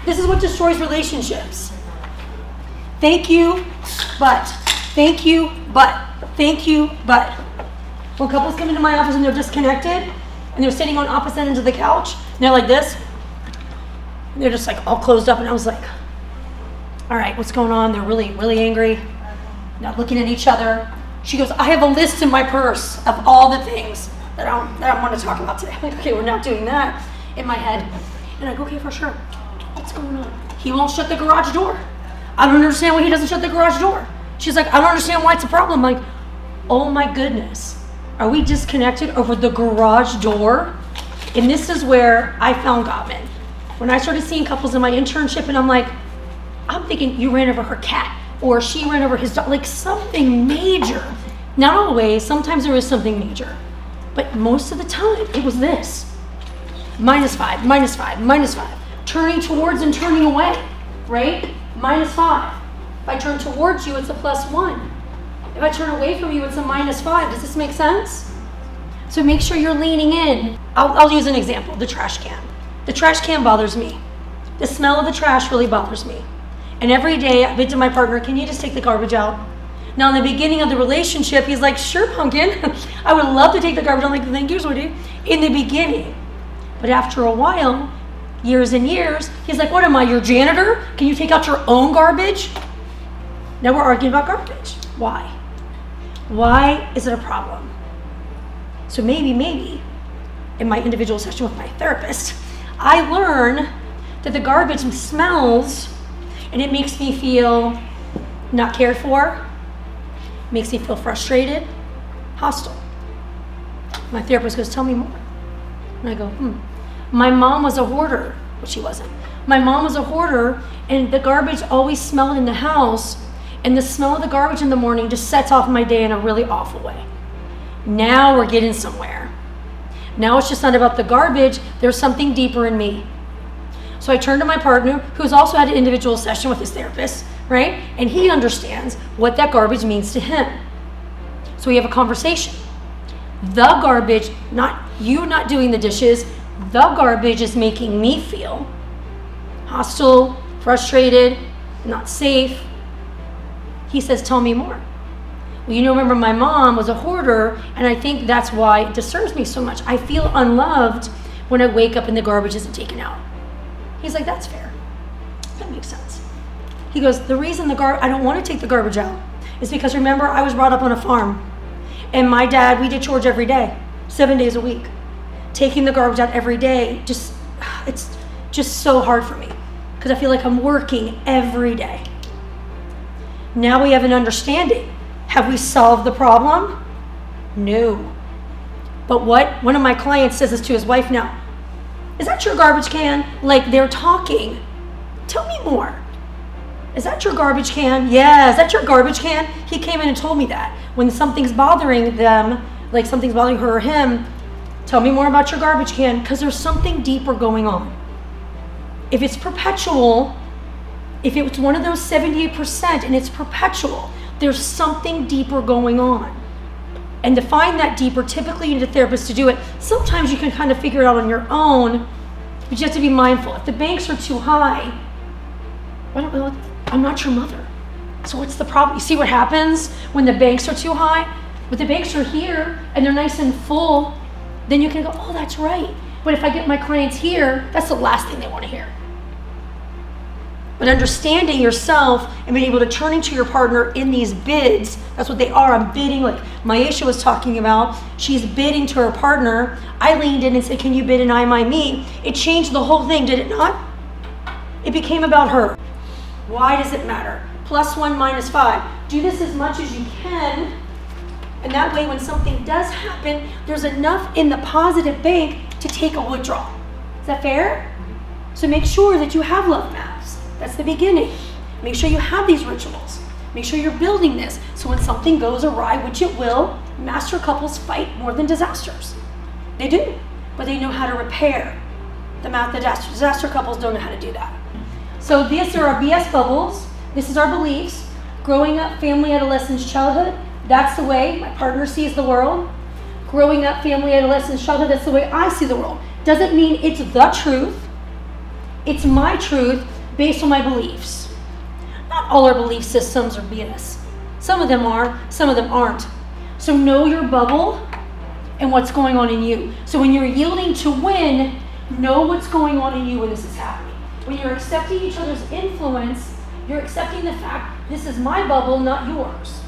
This is what destroys relationships. Thank you, but. Thank you, but. Thank you, but. When couples come into my office and they're disconnected, and they're sitting on opposite ends of the couch, and they're like this, and they're just like all closed up, and I was like, all right, what's going on? They're really, really angry, not looking at each other. She goes, I have a list in my purse of all the things that I want to talk about today. I'm like, okay, we're not doing that in my head. And I go, okay, for sure. What's going on? He won't shut the garage door. I don't understand why he doesn't shut the garage door. She's like, I don't understand why it's a problem. I'm like, oh my goodness. Are we disconnected over the garage door? And this is where I found Gottman. When I started seeing couples in my internship, and I'm thinking you ran over her cat, or she ran over his dog, like something major. Not always, sometimes there is something major. But most of the time, it was this. -5, -5, -5. Turning towards and turning away, right? -5. If I turn towards you, it's a +1. If I turn away from you, it's a -5. Does this make sense? So make sure you're leaning in. I'll use an example, the trash can. The trash can bothers me. The smell of the trash really bothers me. And every day I bid to my partner, can you just take the garbage out? Now in the beginning of the relationship, he's like, sure, pumpkin. I would love to take the garbage out. I'm like, thank you, sweetie. In the beginning. But after a while, years and years, he's like, what am I, your janitor? Can you take out your own garbage? Now we're arguing about garbage. Why? Why is it a problem? So maybe, in my individual session with my therapist, I learn that the garbage smells and it makes me feel not cared for, makes me feel frustrated, hostile. My therapist goes, tell me more. And I go, My mom was a hoarder, but she wasn't. My mom was a hoarder, and the garbage always smelled in the house, and the smell of the garbage in the morning just sets off my day in a really awful way. Now we're getting somewhere. Now it's just not about the garbage, there's something deeper in me. So I turned to my partner, who's also had an individual session with his therapist, right? And he understands what that garbage means to him. So we have a conversation. The garbage, not you not doing the dishes, the garbage is making me feel hostile, frustrated, not safe. He says, tell me more. Well, remember my mom was a hoarder, and I think that's why it disturbs me so much. I feel unloved when I wake up and the garbage isn't taken out. He's like, that's fair. That makes sense. He goes, the reason I don't want to take the garbage out is because remember, I was brought up on a farm, and my dad, we did chores every day, 7 days a week. Taking the garbage out every day, it's just so hard for me because I feel like I'm working every day. Now we have an understanding. Have we solved the problem? No. But one of my clients says this to his wife now. Is that your garbage can? Like they're talking. Tell me more. Is that your garbage can? Yeah, is that your garbage can? He came in and told me that. When something's bothering them, like something's bothering her or him, tell me more about your garbage can, because there's something deeper going on. If it's perpetual, if it's one of those 78% and it's perpetual, there's something deeper going on. And to find that deeper, typically you need a therapist to do it. Sometimes you can kind of figure it out on your own, but you have to be mindful. If the banks are too high, I'm not your mother. So what's the problem? You see what happens when the banks are too high? When the banks are here and they're nice and full, then you can go, oh, that's right. But if I get my clients here, that's the last thing they want to hear. But understanding yourself and being able to turn into your partner in these bids, that's what they are. I'm bidding, like Maisha was talking about. She's bidding to her partner. I leaned in and said, can you bid and I, my, me? It changed the whole thing, did it not? It became about her. Why does it matter? +1, -5. Do this as much as you can. And that way when something does happen, there's enough in the positive bank to take a withdrawal. Is that fair? So make sure that you have love maps. That's the beginning. Make sure you have these rituals. Make sure you're building this. So when something goes awry, which it will, master couples fight more than disasters. They do, but they know how to repair. Disaster couples don't know how to do that. So these are our BS bubbles. This is our beliefs. Growing up, family, adolescence, childhood. That's the way my partner sees the world. Growing up, family, adolescence, childhood, that's the way I see the world. Doesn't mean it's the truth. It's my truth based on my beliefs. Not all our belief systems are BS. Some of them are, some of them aren't. So know your bubble and what's going on in you. So when you're yielding to win, know what's going on in you when this is happening. When you're accepting each other's influence, you're accepting the fact this is my bubble, not yours.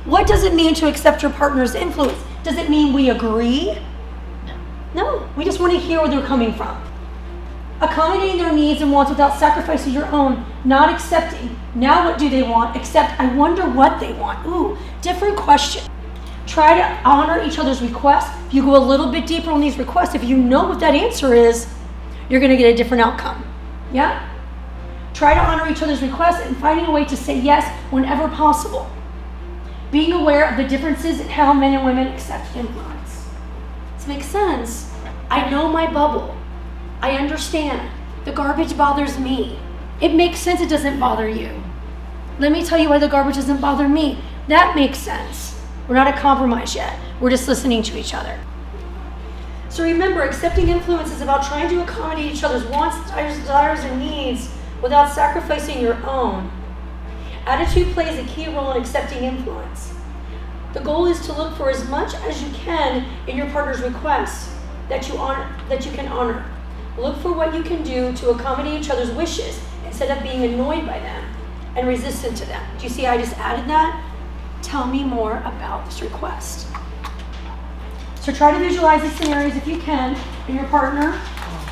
What does it mean to accept your partner's influence? Does it mean we agree? No, we just want to hear where they're coming from. Accommodating their needs and wants without sacrificing your own, not accepting. Now what do they want? Accept, I wonder what they want. Ooh, different question. Try to honor each other's requests. If you go a little bit deeper on these requests, if you know what that answer is, you're going to get a different outcome. Yeah? Try to honor each other's requests and finding a way to say yes whenever possible. Being aware of the differences in how men and women accept influence. Does it make sense? I know my bubble. I understand. The garbage bothers me. It makes sense it doesn't bother you. Let me tell you why the garbage doesn't bother me. That makes sense. We're not at compromise yet. We're just listening to each other. So remember, accepting influence is about trying to accommodate each other's wants, desires, and needs without sacrificing your own. Attitude plays a key role in accepting influence. The goal is to look for as much as you can in your partner's requests that you can honor. Look for what you can do to accommodate each other's wishes instead of being annoyed by them and resistant to them. Do you see I just added that? Tell me more about this request. So try to visualize these scenarios if you can in your partner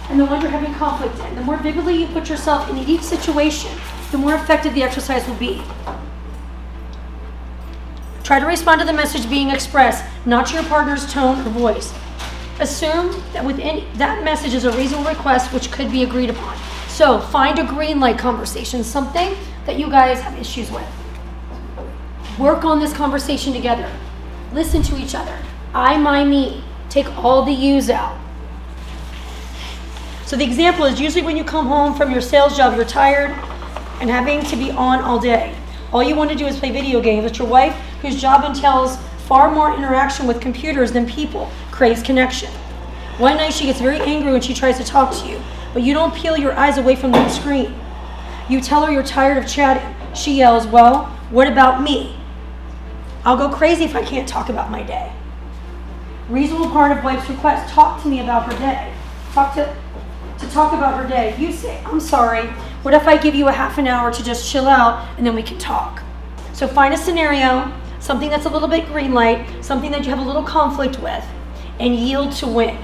and the one you're having conflict in. The more vividly you put yourself in each situation, the more effective the exercise will be. Try to respond to the message being expressed, not your partner's tone or voice. Assume that within that message is a reasonable request which could be agreed upon. So find a green light conversation, something that you guys have issues with. Work on this conversation together. Listen to each other. I, my, me. Take all the yous out. So the example is usually when you come home from your sales job, you're tired and having to be on all day. All you want to do is play video games with your wife, whose job entails far more interaction with computers than people, craves connection. One night she gets very angry when she tries to talk to you, but you don't peel your eyes away from the screen. You tell her you're tired of chatting. She yells, well, what about me? I'll go crazy if I can't talk about my day. Reasonable part of wife's request, talk to me about her day. To talk about her day. You say, I'm sorry, what if I give you a half an hour to just chill out and then we can talk? So find a scenario, something that's a little bit green light, something that you have a little conflict with, and yield to win.